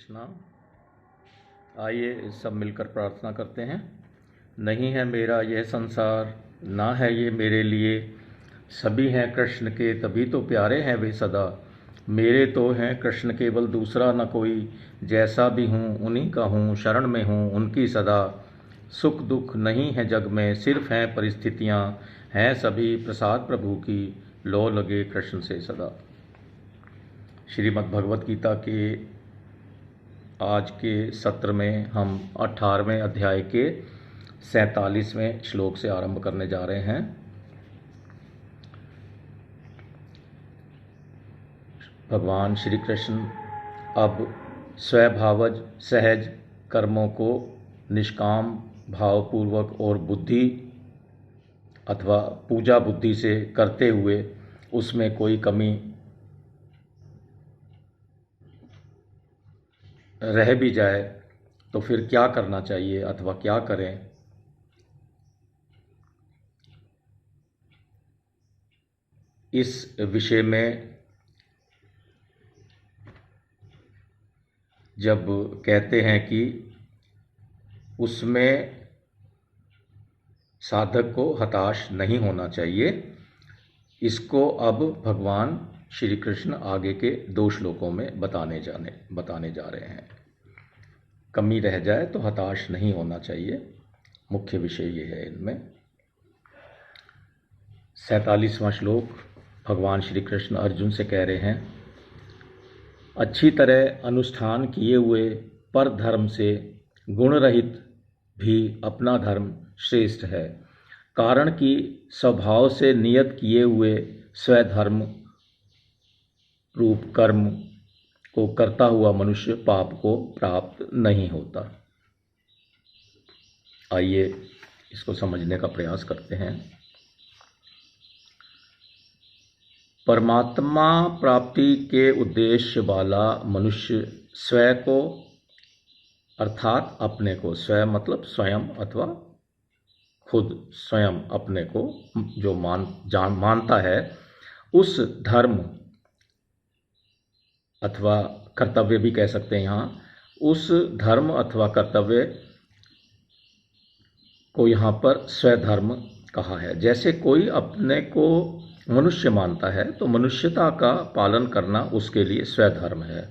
कृष्णा। आइए सब मिलकर प्रार्थना करते हैं। नहीं है मेरा यह संसार, ना है ये मेरे लिए, सभी हैं कृष्ण के तभी तो प्यारे हैं वे सदा। मेरे तो हैं कृष्ण केवल दूसरा न कोई, जैसा भी हूँ उन्हीं का हूँ, शरण में हूँ उनकी सदा। सुख दुख नहीं है जग में, सिर्फ हैं परिस्थितियाँ, हैं सभी प्रसाद प्रभु की, लो लगे कृष्ण से सदा। श्रीमद् भगवत गीता के आज के सत्र में हम 18वें अध्याय के 47वें श्लोक से आरंभ करने जा रहे हैं। भगवान श्री कृष्ण अब स्वभावज सहज कर्मों को निष्काम भावपूर्वक और बुद्धि अथवा पूजा बुद्धि से करते हुए उसमें कोई कमी रह भी जाए तो फिर क्या करना चाहिए अथवा क्या करें, इस विषय में जब कहते हैं कि उसमें साधक को हताश नहीं होना चाहिए, इसको अब भगवान श्री कृष्ण आगे के 2 श्लोकों में बताने जा रहे हैं। कमी रह जाए तो हताश नहीं होना चाहिए, मुख्य विषय ये है इनमें। 47वां श्लोक भगवान श्री कृष्ण अर्जुन से कह रहे हैं, अच्छी तरह अनुष्ठान किए हुए पर धर्म से गुण रहित भी अपना धर्म श्रेष्ठ है, कारण कि स्वभाव से नियत किए हुए स्वधर्म रूप कर्म को करता हुआ मनुष्य पाप को प्राप्त नहीं होता। आइए इसको समझने का प्रयास करते हैं। परमात्मा प्राप्ति के उद्देश्य वाला मनुष्य स्वयं को अर्थात अपने को, स्वयं मतलब स्वयं अथवा खुद, स्वयं अपने को जो मानता है, उस धर्म अथवा कर्तव्य भी कह सकते हैं यहाँ, उस धर्म अथवा कर्तव्य को यहाँ पर स्वधर्म कहा है। जैसे कोई अपने को मनुष्य मानता है तो मनुष्यता का पालन करना उसके लिए स्वधर्म है।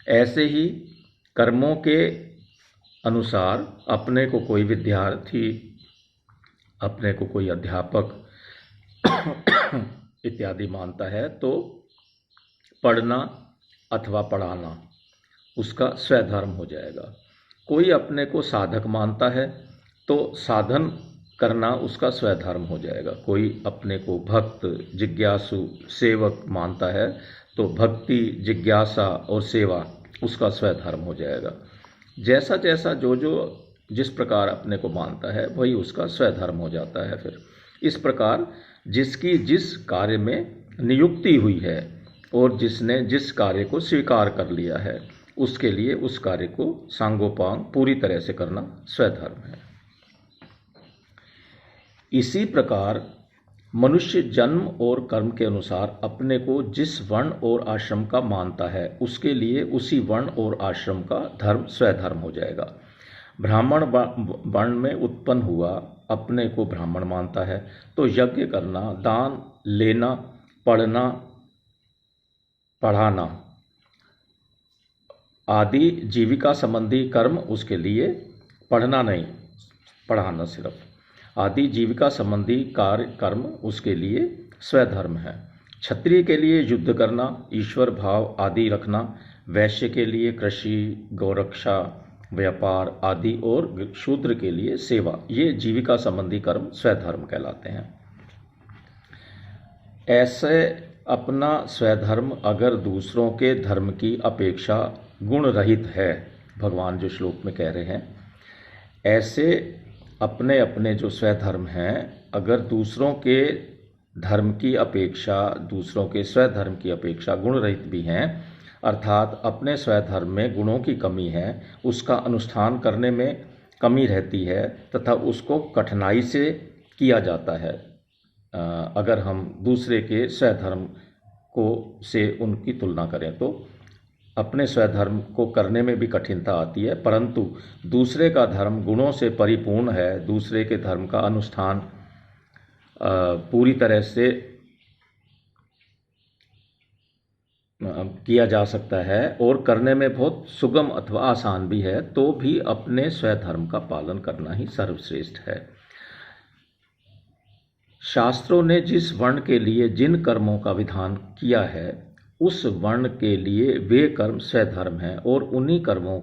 ऐसे ही कर्मों के अनुसार अपने को कोई विद्यार्थी, अपने को कोई अध्यापक इत्यादि मानता है तो पढ़ना अथवा पढ़ाना उसका स्वधर्म हो जाएगा। कोई अपने को साधक मानता है तो साधन करना उसका स्वधर्म हो जाएगा। कोई अपने को भक्त, जिज्ञासु, सेवक मानता है तो भक्ति, जिज्ञासा और सेवा उसका स्वधर्म हो जाएगा। जैसा जैसा जो जिस प्रकार अपने को मानता है वही उसका स्वधर्म हो जाता है। फिर इस प्रकार जिसकी जिस कार्य में नियुक्ति हुई है और जिसने जिस कार्य को स्वीकार कर लिया है उसके लिए उस कार्य को सांगोपांग पूरी तरह से करना स्वधर्म है। इसी प्रकार मनुष्य जन्म और कर्म के अनुसार अपने को जिस वर्ण और आश्रम का मानता है उसके लिए उसी वर्ण और आश्रम का धर्म स्वधर्म हो जाएगा। ब्राह्मण वर्ण में उत्पन्न हुआ अपने को ब्राह्मण मानता है तो यज्ञ करना, दान लेना, पढ़ना, पढ़ाना आदि जीविका संबंधी कर्म उसके लिए, पढ़ना नहीं, पढ़ाना सिर्फ, आदि जीविका संबंधी कार्य कर्म उसके लिए स्वधर्म है। क्षत्रिय के लिए युद्ध करना, ईश्वर भाव आदि रखना, वैश्य के लिए कृषि, गौरक्षा, व्यापार आदि और शूद्र के लिए सेवा, ये जीविका संबंधी कर्म स्वधर्म कहलाते हैं। ऐसे अपना स्वधर्म अगर दूसरों के धर्म की अपेक्षा गुण रहित है, भगवान जो श्लोक में कह रहे हैं, ऐसे अपने अपने जो स्वधर्म हैं अगर दूसरों के धर्म की अपेक्षा, दूसरों के स्वधर्म की अपेक्षा गुण रहित भी हैं, अर्थात अपने स्वधर्म में गुणों की कमी है, उसका अनुष्ठान करने में कमी रहती है तथा उसको कठिनाई से किया जाता है। अगर हम दूसरे के स्वधर्म को से उनकी तुलना करें तो अपने स्वधर्म को करने में भी कठिनता आती है, परंतु दूसरे का धर्म गुणों से परिपूर्ण है, दूसरे के धर्म का अनुष्ठान पूरी तरह से किया जा सकता है और करने में बहुत सुगम अथवा आसान भी है, तो भी अपने स्वधर्म का पालन करना ही सर्वश्रेष्ठ है। शास्त्रों ने जिस वर्ण के लिए जिन कर्मों का विधान किया है, उस वर्ण के लिए वे कर्म स्वधर्म हैं, और उन्हीं कर्मों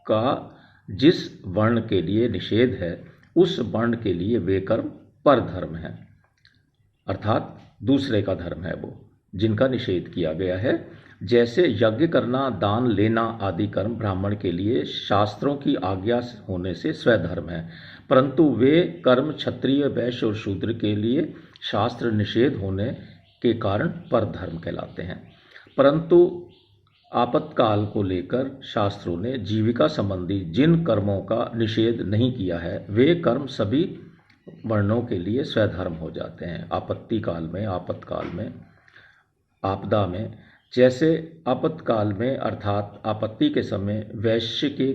का जिस वर्ण के लिए निषेध है, उस वर्ण के लिए वे कर्म परधर्म हैं, अर्थात दूसरे का धर्म है वो जिनका निषेध किया गया है। जैसे यज्ञ करना, दान लेना आदि कर्म ब्राह्मण के लिए शास्त्रों की आज्ञा होने से स्वधर्म है, परंतु वे कर्म क्षत्रिय, वैश्य और शूद्र के लिए शास्त्र निषेध होने के कारण परधर्म कहलाते हैं। परंतु आपातकाल को लेकर शास्त्रों ने जीविका संबंधी जिन कर्मों का निषेध नहीं किया है, वे कर्म सभी वर्णों के लिए स्वधर्म हो जाते हैं। आपत्ति काल में, आपातकाल में, आपदा में, जैसे आपातकाल में अर्थात आपत्ति के समय वैश्य के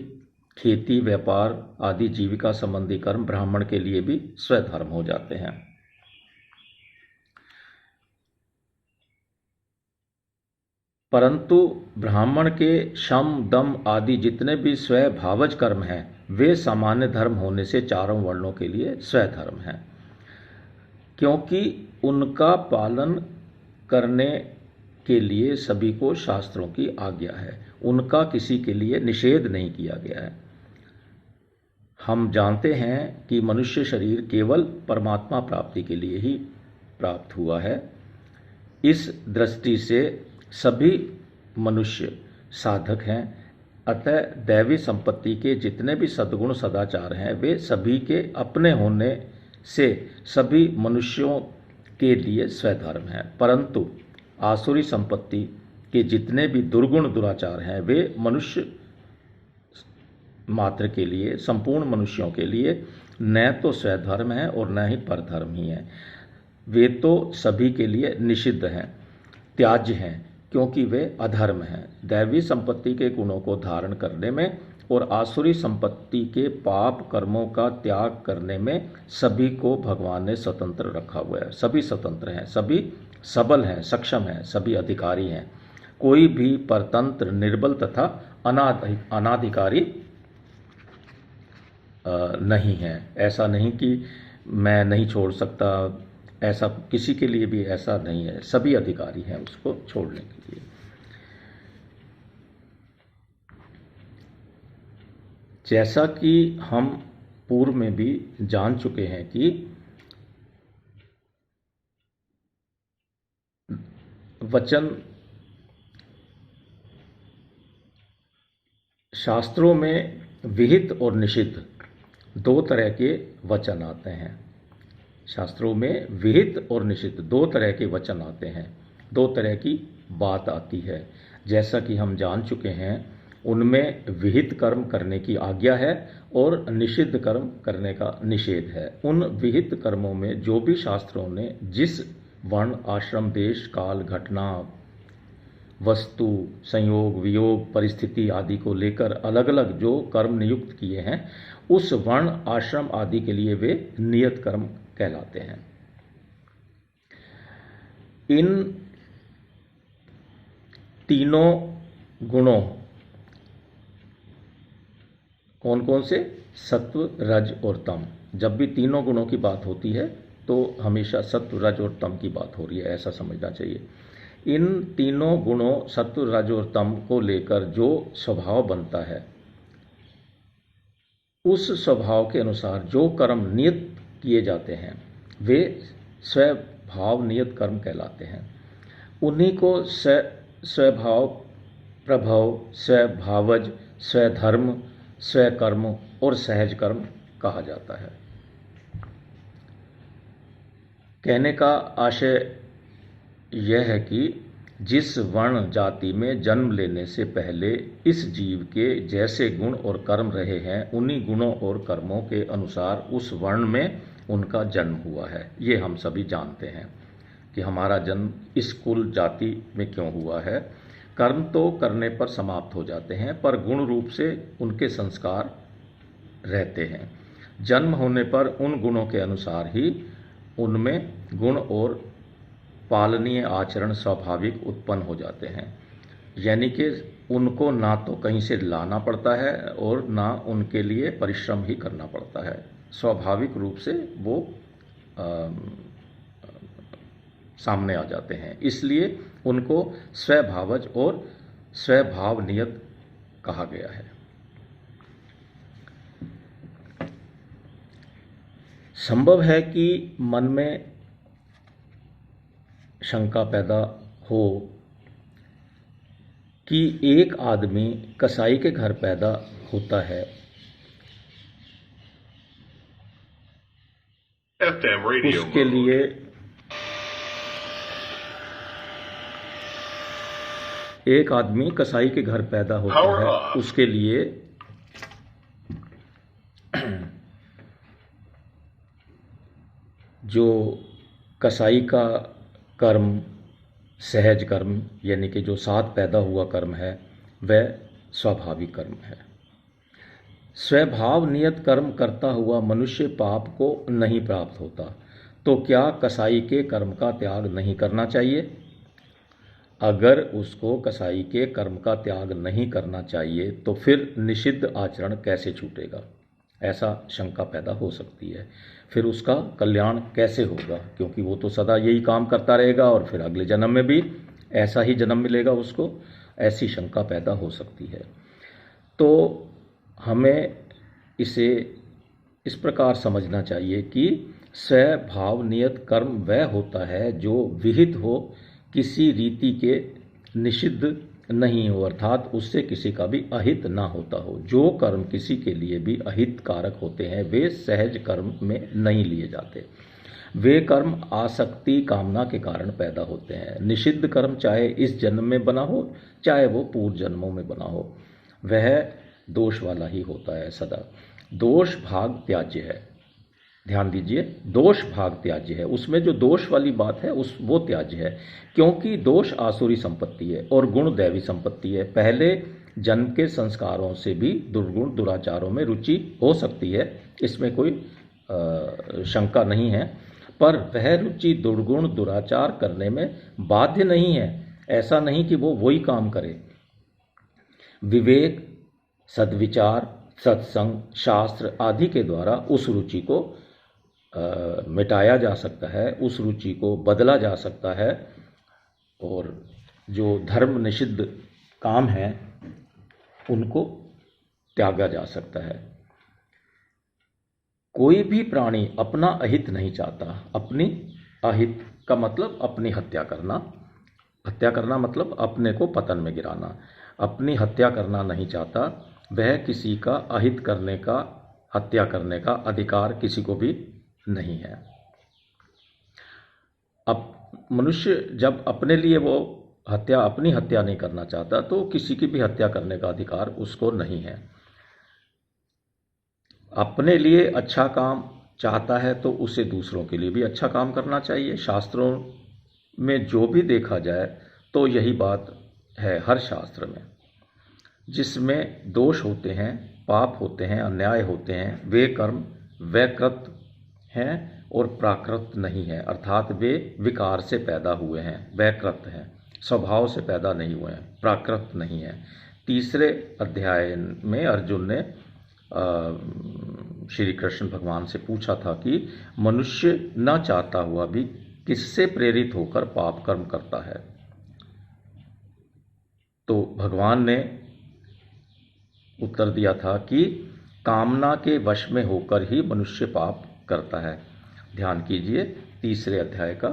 खेती, व्यापार आदि जीविका संबंधी कर्म ब्राह्मण के लिए भी स्वधर्म हो जाते हैं। परंतु ब्राह्मण के शम, दम आदि जितने भी स्वभावज कर्म हैं, वे सामान्य धर्म होने से चारों वर्णों के लिए स्वधर्म हैं, क्योंकि उनका पालन करने के लिए सभी को शास्त्रों की आज्ञा है, उनका किसी के लिए निषेध नहीं किया गया है। हम जानते हैं कि मनुष्य शरीर केवल परमात्मा प्राप्ति के लिए ही प्राप्त हुआ है। इस दृष्टि से सभी मनुष्य साधक हैं, अतः दैवी संपत्ति के जितने भी सद्गुण सदाचार हैं, वे सभी के अपने होने से सभी मनुष्यों के लिए स्वधर्म हैं, परंतु आसुरी संपत्ति के जितने भी दुर्गुण दुराचार हैं, वे मनुष्य मात्र के लिए, संपूर्ण मनुष्यों के लिए न तो स्वधर्म है और न ही परधर्म ही है। वे तो सभी के लिए निषिद्ध हैं, त्याज्य हैं, क्योंकि वे अधर्म हैं। दैवी संपत्ति के गुणों को धारण करने में और आसुरी संपत्ति के पाप कर्मों का त्याग करने में सभी को भगवान ने स्वतंत्र रखा हुआ है। सभी स्वतंत्र हैं, सभी सबल हैं, सक्षम हैं, सभी अधिकारी हैं। कोई भी परतंत्र, निर्बल तथा अनाधिकारी नहीं है। ऐसा नहीं कि मैं नहीं छोड़ सकता, ऐसा किसी के लिए भी ऐसा नहीं है। सभी अधिकारी हैं उसको छोड़ने के लिए। जैसा कि हम पूर्व में भी जान चुके हैं कि वचन शास्त्रों में विहित और निषिद्ध दो तरह के वचन आते हैं। शास्त्रों में विहित और निषिद्ध दो तरह के वचन आते हैं, दो तरह की बात आती है। जैसा कि हम जान चुके हैं, उनमें विहित कर्म करने की आज्ञा है और निषिद्ध कर्म करने का निषेध है। उन विहित कर्मों में जो भी शास्त्रों ने जिस वर्ण, आश्रम, देश, काल, घटना, वस्तु, संयोग, वियोग, परिस्थिति आदि को लेकर अलग अलग जो कर्म नियुक्त किए हैं, उस वर्ण, आश्रम आदि के लिए वे नियत कर्म कहलाते हैं। इन तीनों गुणों, कौन कौन से? सत्व, रज और तम। जब भी तीनों गुणों की बात होती है तो हमेशा सत्व, रज और तम की बात हो रही है, ऐसा समझना चाहिए। इन तीनों गुणों सत्व, रज और तम को लेकर जो स्वभाव बनता है, उस स्वभाव के अनुसार जो कर्म नियत किए जाते हैं, वे स्वभाव नियत कर्म कहलाते हैं। उन्हीं को स्वभाव, प्रभव, स्वभावज, स्वधर्म, स्वकर्म और सहज कर्म कहा जाता है। कहने का आशय यह है कि जिस वर्ण जाति में जन्म लेने से पहले इस जीव के जैसे गुण और कर्म रहे हैं, उन्हीं गुणों और कर्मों के अनुसार उस वर्ण में उनका जन्म हुआ है। ये हम सभी जानते हैं कि हमारा जन्म इस कुल जाति में क्यों हुआ है। कर्म तो करने पर समाप्त हो जाते हैं, पर गुण रूप से उनके संस्कार रहते हैं। जन्म होने पर उन गुणों के अनुसार ही उनमें गुण और पालनीय आचरण स्वाभाविक उत्पन्न हो जाते हैं। यानी कि उनको ना तो कहीं से लाना पड़ता है और ना उनके लिए परिश्रम ही करना पड़ता है, स्वाभाविक रूप से वो सामने आ जाते हैं। इसलिए उनको स्वभावज और स्वभाव नियत कहा गया है। संभव है कि मन में शंका पैदा हो कि एक आदमी कसाई के घर पैदा होता है, उसके लिए एक आदमी कसाई के घर पैदा होता है, उसके लिए जो कसाई का कर्म, सहज कर्म यानी कि जो साथ पैदा हुआ कर्म है, वह स्वाभाविक कर्म है। स्वभाव नियत कर्म करता हुआ मनुष्य पाप को नहीं प्राप्त होता, तो क्या कसाई के कर्म का त्याग नहीं करना चाहिए? अगर उसको कसाई के कर्म का त्याग नहीं करना चाहिए तो फिर निषिद्ध आचरण कैसे छूटेगा? ऐसा शंका पैदा हो सकती है। फिर उसका कल्याण कैसे होगा? क्योंकि वो तो सदा यही काम करता रहेगा और फिर अगले जन्म में भी ऐसा ही जन्म मिलेगा उसको। ऐसी शंका पैदा हो सकती है। तो हमें इसे इस प्रकार समझना चाहिए कि स्वभाव नियत कर्म वह होता है जो विहित हो, किसी रीति के निषिद्ध नहीं हो, अर्थात उससे किसी का भी अहित ना होता हो। जो कर्म किसी के लिए भी अहित कारक होते हैं वे सहज कर्म में नहीं लिए जाते। वे कर्म आसक्ति कामना के कारण पैदा होते हैं। निषिद्ध कर्म चाहे इस जन्म में बना हो चाहे वो पूर्व जन्मों में बना हो, वह दोष वाला ही होता है सदा। दोष भाग त्याज्य है। ध्यान दीजिए, दोष भाग त्याज्य है। उसमें जो दोष वाली बात है वो त्याज्य है, क्योंकि दोष आसुरी संपत्ति है और गुण दैवी संपत्ति है। पहले जन्म के संस्कारों से भी दुर्गुण दुराचारों में रुचि हो सकती है, इसमें कोई शंका नहीं है, पर वह रुचि दुर्गुण दुराचार करने में बाध्य नहीं है। ऐसा नहीं कि वो वही काम करे। विवेक, सद्विचार, सत्संग, शास्त्र आदि के द्वारा उस रुचि को मिटाया जा सकता है, उस रुचि को बदला जा सकता है, और जो धर्म निषिद्ध काम हैं उनको त्यागा जा सकता है। कोई भी प्राणी अपना अहित नहीं चाहता। अपनी अहित का मतलब अपनी हत्या करना। हत्या करना मतलब अपने को पतन में गिराना। अपनी हत्या करना नहीं चाहता। वह किसी का अहित करने का, हत्या करने का अधिकार किसी को भी नहीं है। अब मनुष्य जब अपने लिए वो अपनी हत्या नहीं करना चाहता तो किसी की भी हत्या करने का अधिकार उसको नहीं है। अपने लिए अच्छा काम चाहता है तो उसे दूसरों के लिए भी अच्छा काम करना चाहिए। शास्त्रों में जो भी देखा जाए तो यही बात है। हर शास्त्र में जिसमें दोष होते हैं, पाप होते हैं, अन्याय होते हैं, वे कर्म वैकृत हैं और प्राकृत नहीं है, अर्थात वे विकार से पैदा हुए हैं, वैकृत हैं, स्वभाव से पैदा नहीं हुए हैं, प्राकृत नहीं है। तीसरे अध्याय में अर्जुन ने श्री कृष्ण भगवान से पूछा था कि मनुष्य न चाहता हुआ भी किससे प्रेरित होकर पाप कर्म करता है? तो भगवान ने उत्तर दिया था कि कामना के वश में होकर ही मनुष्य पाप करता है। ध्यान कीजिए, तीसरे अध्याय का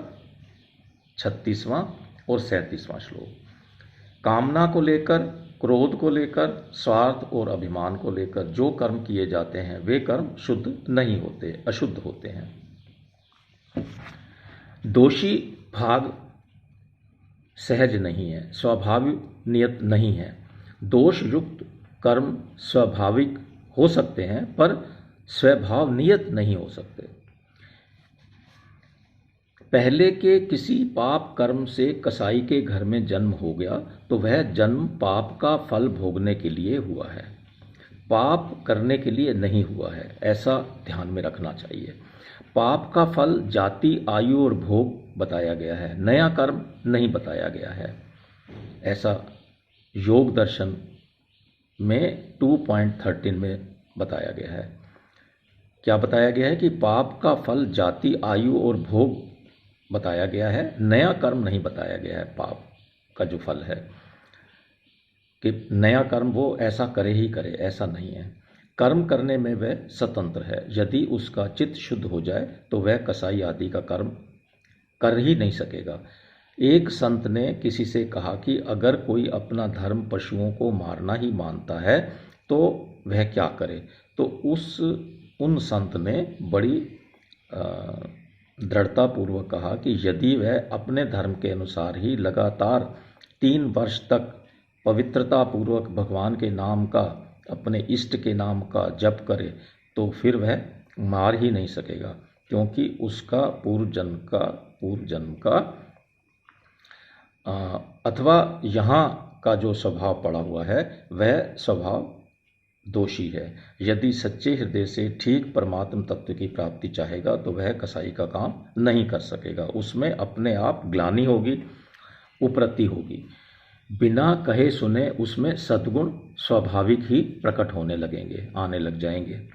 36वां और 37वां श्लोक। कामना को लेकर, क्रोध को लेकर, स्वार्थ और अभिमान को लेकर जो कर्म किए जाते हैं वे कर्म शुद्ध नहीं होते, अशुद्ध होते हैं। दोषी भाग सहज नहीं है, स्वाभाविक नियत नहीं है। दोष युक्त कर्म स्वाभाविक हो सकते हैं पर स्वभाव नियत नहीं हो सकते। पहले के किसी पाप कर्म से कसाई के घर में जन्म हो गया तो वह जन्म पाप का फल भोगने के लिए हुआ है, पाप करने के लिए नहीं हुआ है, ऐसा ध्यान में रखना चाहिए। पाप का फल जाति, आयु और भोग बताया गया है, नया कर्म नहीं बताया गया है। ऐसा योग दर्शन में 2.13 में बताया गया है। क्या बताया गया है कि पाप का फल जाति, आयु और भोग बताया गया है, नया कर्म नहीं बताया गया है। पाप का जो फल है कि नया कर्म वो ऐसा करे ही करे, ऐसा नहीं है। कर्म करने में वह स्वतंत्र है। यदि उसका चित्त शुद्ध हो जाए तो वह कसाई आदि का कर्म कर ही नहीं सकेगा। एक संत ने किसी से कहा कि अगर कोई अपना धर्म पशुओं को मारना ही मानता है तो वह क्या करे। तो उन संत ने बड़ी दृढ़तापूर्वक कहा कि यदि वह अपने धर्म के अनुसार ही लगातार 3 वर्ष तक पवित्रतापूर्वक भगवान के नाम का, अपने इष्ट के नाम का जप करे तो फिर वह मार ही नहीं सकेगा, क्योंकि उसका पूर्व जन्म का अथवा यहाँ का जो स्वभाव पड़ा हुआ है वह स्वभाव दोषी है। यदि सच्चे हृदय से ठीक परमात्म तत्व की प्राप्ति चाहेगा तो वह कसाई का काम नहीं कर सकेगा। उसमें अपने आप ग्लानि होगी, उपरति होगी। बिना कहे सुने उसमें सद्गुण स्वाभाविक ही प्रकट होने लगेंगे, आने लग जाएंगे।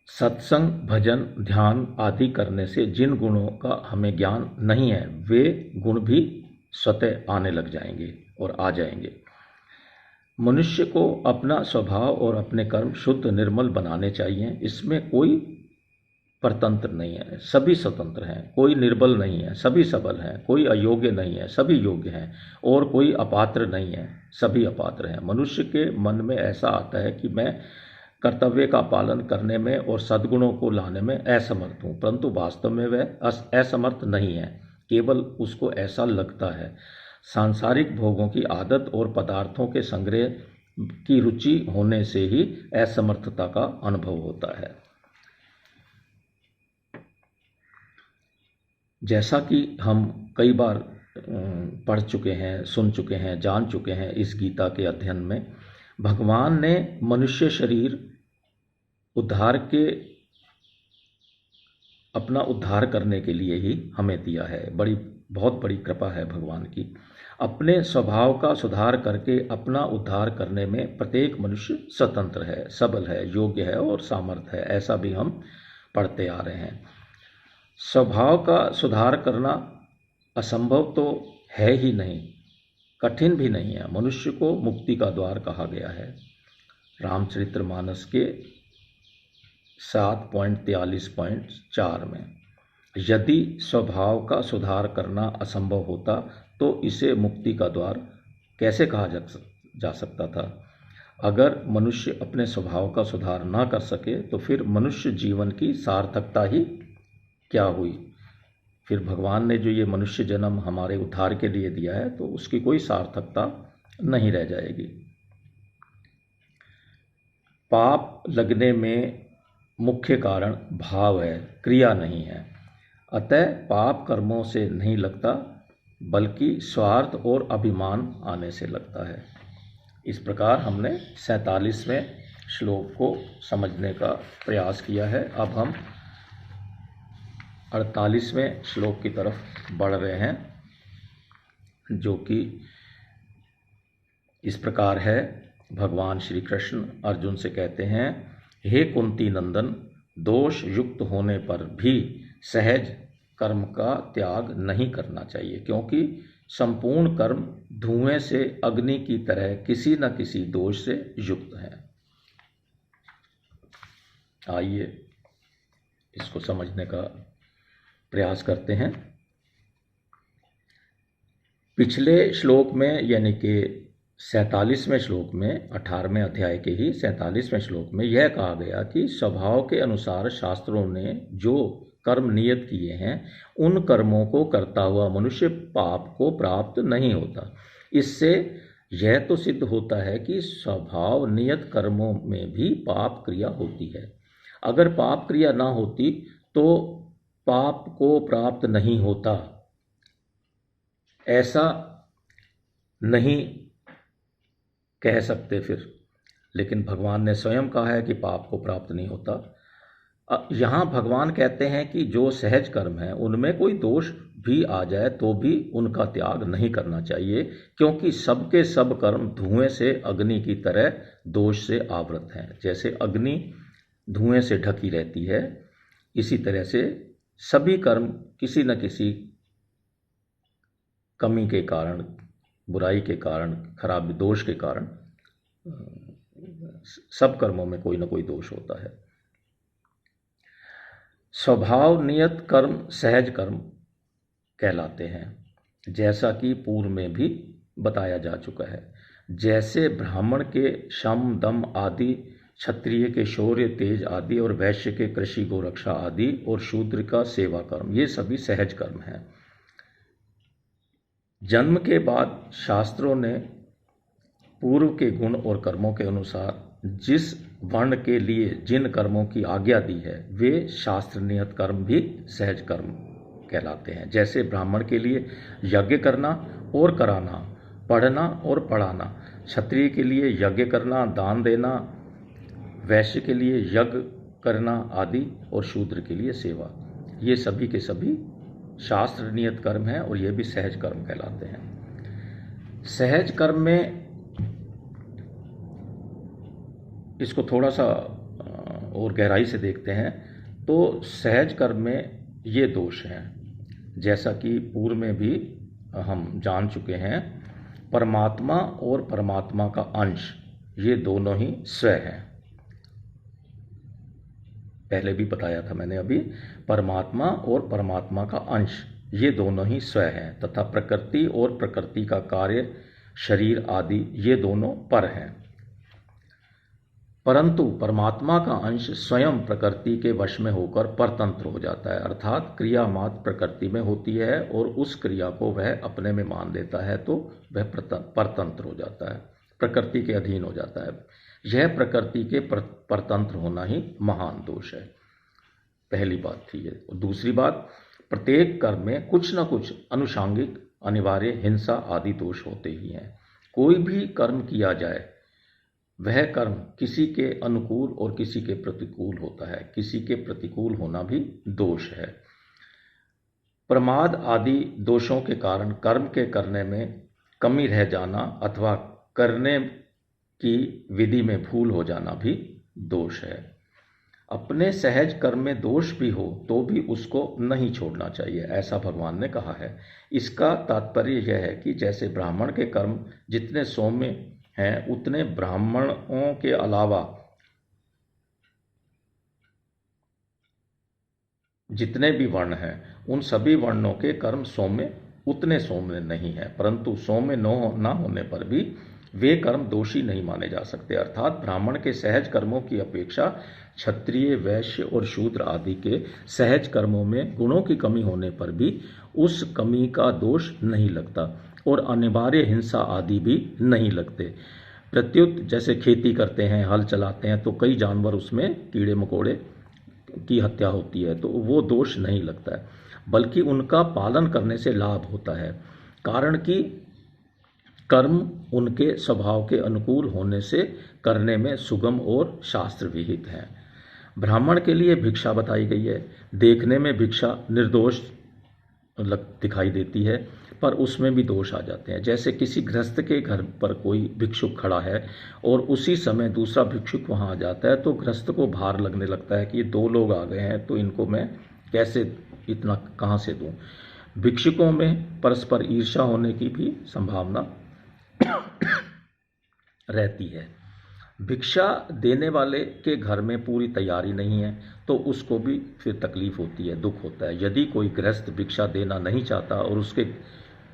सत्संग, भजन, ध्यान आदि करने से जिन गुणों का हमें ज्ञान नहीं है वे गुण भी स्वतः आने लग जाएंगे और आ जाएंगे। मनुष्य को अपना स्वभाव और अपने कर्म शुद्ध निर्मल बनाने चाहिए। इसमें कोई परतंत्र नहीं है, सभी स्वतंत्र हैं। कोई निर्बल नहीं है, सभी सबल हैं। कोई अयोग्य नहीं है, सभी योग्य हैं। और कोई अपात्र नहीं है, सभी अपात्र हैं। मनुष्य के मन में ऐसा आता है कि मैं कर्तव्य का पालन करने में और सद्गुणों को लाने में असमर्थ हूँ, परंतु वास्तव में वह असमर्थ नहीं है, केवल उसको ऐसा लगता है। सांसारिक भोगों की आदत और पदार्थों के संग्रह की रुचि होने से ही असमर्थता का अनुभव होता है। जैसा कि हम कई बार पढ़ चुके हैं, सुन चुके हैं, जान चुके हैं, इस गीता के अध्ययन में भगवान ने मनुष्य शरीर अपना उद्धार करने के लिए ही हमें दिया है। बहुत बड़ी कृपा है भगवान की। अपने स्वभाव का सुधार करके अपना उद्धार करने में प्रत्येक मनुष्य स्वतंत्र है, सबल है, योग्य है और सामर्थ है। ऐसा भी हम पढ़ते आ रहे हैं। स्वभाव का सुधार करना असंभव तो है ही नहीं, कठिन भी नहीं है। मनुष्य को मुक्ति का द्वार कहा गया है। रामचरितमानस के 7.43.4 में यदि स्वभाव का सुधार करना असंभव होता तो इसे मुक्ति का द्वार कैसे कहा जा सकता था। अगर मनुष्य अपने स्वभाव का सुधार ना कर सके तो फिर मनुष्य जीवन की सार्थकता ही क्या हुई। फिर भगवान ने जो ये मनुष्य जन्म हमारे उद्धार के लिए दिया है तो उसकी कोई सार्थकता नहीं रह जाएगी। पाप लगने में मुख्य कारण भाव है, क्रिया नहीं है। अतः पाप कर्मों से नहीं लगता बल्कि स्वार्थ और अभिमान आने से लगता है। इस प्रकार हमने 47वें श्लोक को समझने का प्रयास किया है। अब हम 48वें श्लोक की तरफ बढ़ रहे हैं, जो कि इस प्रकार है। भगवान श्री कृष्ण अर्जुन से कहते हैं, हे कुंती नंदन, दोष युक्त होने पर भी सहज कर्म का त्याग नहीं करना चाहिए, क्योंकि संपूर्ण कर्म धुएं से अग्नि की तरह किसी न किसी दोष से युक्त है। आइए इसको समझने का प्रयास करते हैं। पिछले श्लोक में यानी कि 47वें श्लोक में 18वें अध्याय के ही 47वें श्लोक में यह कहा गया कि स्वभाव के अनुसार शास्त्रों ने जो कर्म नियत किए हैं उन कर्मों को करता हुआ मनुष्य पाप को प्राप्त नहीं होता। इससे यह तो सिद्ध होता है कि स्वभाव नियत कर्मों में भी पाप क्रिया होती है। अगर पाप क्रिया ना होती तो पाप को प्राप्त नहीं होता, ऐसा नहीं कह सकते फिर। लेकिन भगवान ने स्वयं कहा है कि पाप को प्राप्त नहीं होता। यहाँ भगवान कहते हैं कि जो सहज कर्म है उनमें कोई दोष भी आ जाए तो भी उनका त्याग नहीं करना चाहिए, क्योंकि सबके सब कर्म धुएं से अग्नि की तरह दोष से आवृत हैं। जैसे अग्नि धुएं से ढकी रहती है, इसी तरह से सभी कर्म किसी न किसी कमी के कारण, बुराई के कारण, खराब दोष के कारण, सब कर्मों में कोई ना कोई दोष होता है। स्वभाव नियत कर्म सहज कर्म कहलाते हैं, जैसा कि पूर्व में भी बताया जा चुका है। जैसे ब्राह्मण के शम दम आदि, क्षत्रिय के शौर्य तेज आदि, और वैश्य के कृषि गोरक्षा आदि, और शूद्र का सेवा कर्म, ये सभी सहज कर्म हैं। जन्म के बाद शास्त्रों ने पूर्व के गुण और कर्मों के अनुसार जिस वर्ण के लिए जिन कर्मों की आज्ञा दी है वे शास्त्र नियत कर्म भी सहज कर्म कहलाते हैं। जैसे ब्राह्मण के लिए यज्ञ करना और कराना, पढ़ना और पढ़ाना, क्षत्रिय के लिए यज्ञ करना, दान देना, वैश्य के लिए यज्ञ करना आदि, और शूद्र के लिए सेवा, ये सभी के सभी शास्त्र नियत कर्म हैं और ये भी सहज कर्म कहलाते हैं। सहज कर्म में इसको थोड़ा सा और गहराई से देखते हैं तो सहज कर्म में ये दोष हैं, जैसा कि पूर्व में भी हम जान चुके हैं। परमात्मा और परमात्मा का अंश ये दोनों ही स्व हैं, पहले भी बताया था मैंने अभी। परमात्मा और परमात्मा का अंश ये दोनों ही स्व हैं, तथा प्रकृति और प्रकृति का कार्य, शरीर आदि, ये दोनों पर हैं। परंतु परमात्मा का अंश स्वयं प्रकृति के वश में होकर परतंत्र हो जाता है, अर्थात क्रिया मात्र प्रकृति में होती है और उस क्रिया को वह अपने में मान लेता है तो वह परतंत्र हो जाता है, प्रकृति के अधीन हो जाता है। यह प्रकृति के परतंत्र होना ही महान दोष है। पहली बात थी ये। और दूसरी बात, प्रत्येक कर्म में कुछ न कुछ अनुषांगिक अनिवार्य हिंसा आदि दोष होते ही हैं। कोई भी कर्म किया जाए वह कर्म किसी के अनुकूल और किसी के प्रतिकूल होता है, किसी के प्रतिकूल होना भी दोष है। प्रमाद आदि दोषों के कारण कर्म के करने में कमी रह जाना अथवा करने की विधि में भूल हो जाना भी दोष है। अपने सहज कर्म में दोष भी हो तो भी उसको नहीं छोड़ना चाहिए, ऐसा भगवान ने कहा है। इसका तात्पर्य यह है कि जैसे ब्राह्मण के कर्म जितने सौम्य हैं उतने ब्राह्मणों के अलावा जितने भी वर्ण हैं उन सभी वर्णों के कर्म सौम्य उतने सौम्य नहीं है, परंतु सौम्य न होने पर भी वे कर्म दोषी नहीं माने जा सकते। अर्थात ब्राह्मण के सहज कर्मों की अपेक्षा क्षत्रिय, वैश्य और शूद्र आदि के सहज कर्मों में गुणों की कमी होने पर भी उस कमी का दोष नहीं लगता और अनिवार्य हिंसा आदि भी नहीं लगते। प्रत्युत जैसे खेती करते हैं, हल चलाते हैं तो कई जानवर उसमें कीड़े मकोड़े की हत्या होती है तो वो दोष नहीं लगता है, बल्कि उनका पालन करने से लाभ होता है, कारण कि कर्म उनके स्वभाव के अनुकूल होने से करने में सुगम और शास्त्र विहित हैं। ब्राह्मण के लिए भिक्षा बताई गई है। देखने में भिक्षा निर्दोष दिखाई देती है पर उसमें भी दोष आ जाते हैं। जैसे किसी गृहस्थ के घर पर कोई भिक्षुक खड़ा है और उसी समय दूसरा भिक्षुक वहां आ जाता है तो गृहस्थ को भार लगने लगता है कि ये दो लोग आ गए हैं तो इनको मैं कैसे इतना कहाँ से दूं। भिक्षुकों में परस्पर ईर्ष्या होने की भी संभावना रहती है। भिक्षा देने वाले के घर में पूरी तैयारी नहीं है तो उसको भी फिर तकलीफ होती है, दुख होता है। यदि कोई गृहस्थ भिक्षा देना नहीं चाहता और उसके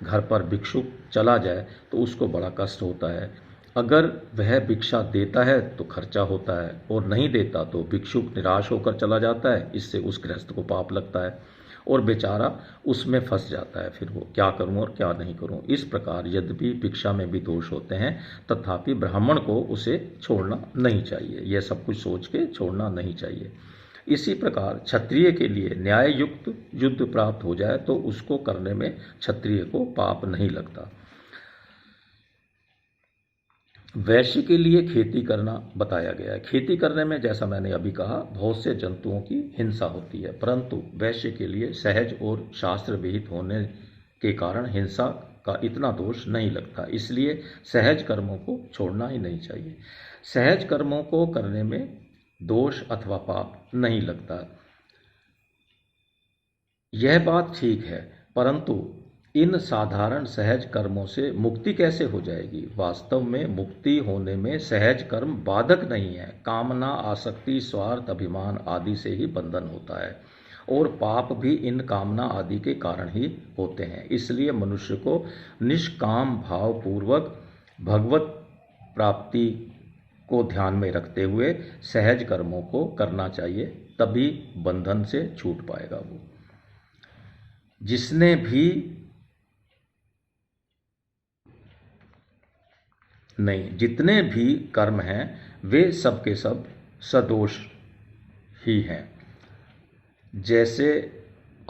घर पर भिक्षुक चला जाए तो उसको बड़ा कष्ट होता है। अगर वह भिक्षा देता है तो खर्चा होता है और नहीं देता तो भिक्षुक निराश होकर चला जाता है, इससे उस गृहस्थ को पाप लगता है और बेचारा उसमें फंस जाता है, फिर वो क्या करूं और क्या नहीं करूं। इस प्रकार यद्यपि भिक्षा में भी दोष होते हैं तथापि ब्राह्मण को उसे छोड़ना नहीं चाहिए, यह सब कुछ सोच के छोड़ना नहीं चाहिए। इसी प्रकार क्षत्रिय के लिए न्याय युक्त युद्ध प्राप्त हो जाए तो उसको करने में क्षत्रिय को पाप नहीं लगता। वैश्य के लिए खेती करना बताया गया है। खेती करने में जैसा मैंने अभी कहा बहुत से जंतुओं की हिंसा होती है, परंतु वैश्य के लिए सहज और शास्त्र विहित होने के कारण हिंसा का इतना दोष नहीं लगता, इसलिए सहज कर्मों को छोड़ना ही नहीं चाहिए। सहज कर्मों को करने में दोष अथवा पाप नहीं लगता। यह बात ठीक है, परंतु इन साधारण सहज कर्मों से मुक्ति कैसे हो जाएगी? वास्तव में मुक्ति होने में सहज कर्म बाधक नहीं है। कामना, आसक्ति, स्वार्थ, अभिमान आदि से ही बंधन होता है और पाप भी इन कामना आदि के कारण ही होते हैं। इसलिए मनुष्य को निष्काम भाव पूर्वक भगवत प्राप्ति को ध्यान में रखते हुए सहज कर्मों को करना चाहिए, तभी बंधन से छूट पाएगा वो। जितने भी कर्म हैं वे सब के सब सदोष ही हैं। जैसे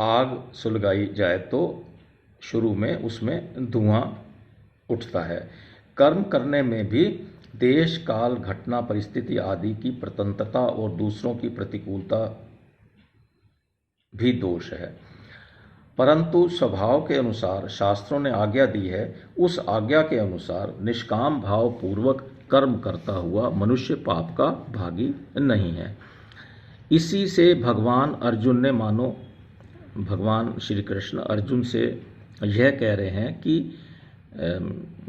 आग सुलगाई जाए तो शुरू में उसमें धुआं उठता है। कर्म करने में भी देश, काल, घटना, परिस्थिति आदि की प्रतंत्रता और दूसरों की प्रतिकूलता भी दोष है, परंतु स्वभाव के अनुसार शास्त्रों ने आज्ञा दी है, उस आज्ञा के अनुसार निष्काम भाव पूर्वक कर्म करता हुआ मनुष्य पाप का भागी नहीं है। इसी से भगवान अर्जुन ने मानो भगवान श्री कृष्ण अर्जुन से यह कह रहे हैं कि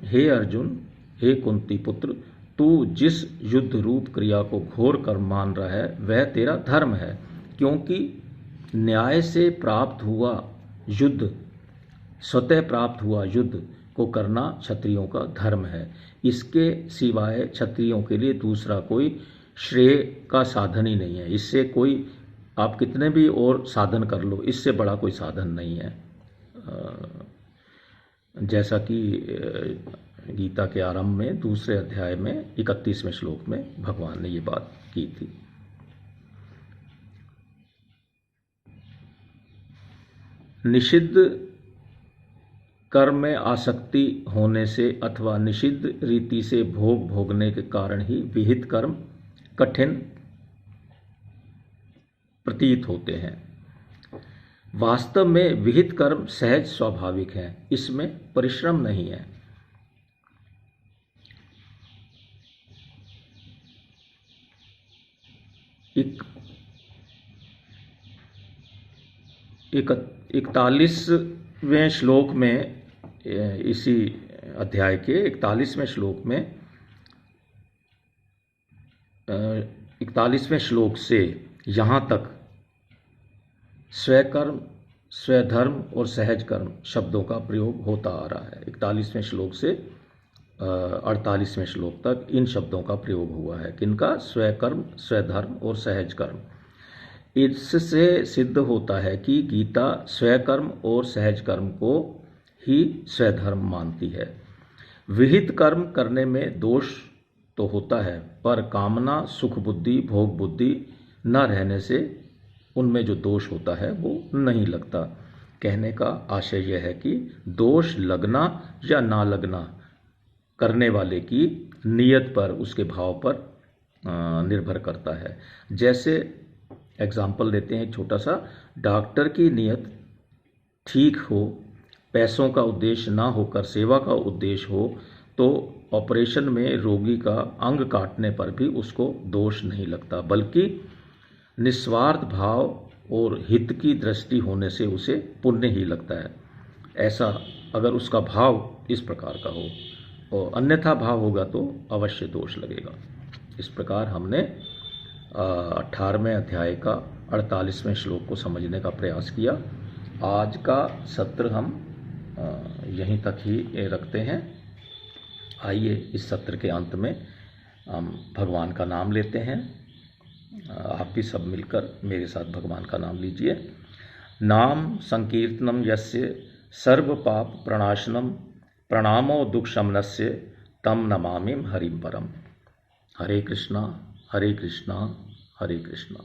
हे अर्जुन, हे कुंती पुत्र, तू जिस युद्ध रूप क्रिया को घोर कर्म मान रहा है वह तेरा धर्म है, क्योंकि न्याय से प्राप्त हुआ युद्ध, स्वतः प्राप्त हुआ युद्ध को करना क्षत्रियों का धर्म है। इसके सिवाय क्षत्रियों के लिए दूसरा कोई श्रेय का साधन ही नहीं है। इससे कोई आप कितने भी और साधन कर लो, इससे बड़ा कोई साधन नहीं है। जैसा कि गीता के आरंभ में दूसरे अध्याय में 31वें श्लोक में भगवान ने ये बात की थी। निषिद्ध कर्म में आसक्ति होने से अथवा निषिद्ध रीति से भोग भोगने के कारण ही विहित कर्म कठिन प्रतीत होते हैं। वास्तव में विहित कर्म सहज स्वाभाविक हैं, इसमें परिश्रम नहीं है। एक 41वें श्लोक में, इसी अध्याय के 41वें श्लोक में 41वें श्लोक से यहाँ तक स्वकर्म, स्वधर्म और सहज कर्म शब्दों का प्रयोग होता आ रहा है। 41वें श्लोक से 48वें श्लोक तक इन शब्दों का प्रयोग हुआ है। किनका? स्वकर्म, स्वधर्म और सहज कर्म। इससे सिद्ध होता है कि गीता स्वकर्म और सहज कर्म को ही स्वधर्म मानती है। विहित कर्म करने में दोष तो होता है, पर कामना, सुख बुद्धि, भोग बुद्धि न रहने से उनमें जो दोष होता है वो नहीं लगता। कहने का आशय यह है कि दोष लगना या ना लगना करने वाले की नियत पर, उसके भाव पर निर्भर करता है। जैसे एग्जाम्पल देते हैं एक छोटा सा, डॉक्टर की नियत ठीक हो, पैसों का उद्देश्य ना होकर सेवा का उद्देश्य हो, तो ऑपरेशन में रोगी का अंग काटने पर भी उसको दोष नहीं लगता, बल्कि निस्वार्थ भाव और हित की दृष्टि होने से उसे पुण्य ही लगता है। ऐसा अगर उसका भाव इस प्रकार का हो, और अन्यथा भाव होगा तो अवश्य दोष लगेगा। इस प्रकार हमने 18वें अध्याय का 48वें श्लोक को समझने का प्रयास किया। आज का सत्र हम यहीं तक ही रखते हैं। आइए इस सत्र के अंत में हम भगवान का नाम लेते हैं। आप भी सब मिलकर मेरे साथ भगवान का नाम लीजिए। नाम संकीर्तनम यस्य सर्व पाप प्रणाशनम प्रणामो दुख शमनस्य तम नमामिम हरिम परम। हरे कृष्णा हरे कृष्णा हरे कृष्णा।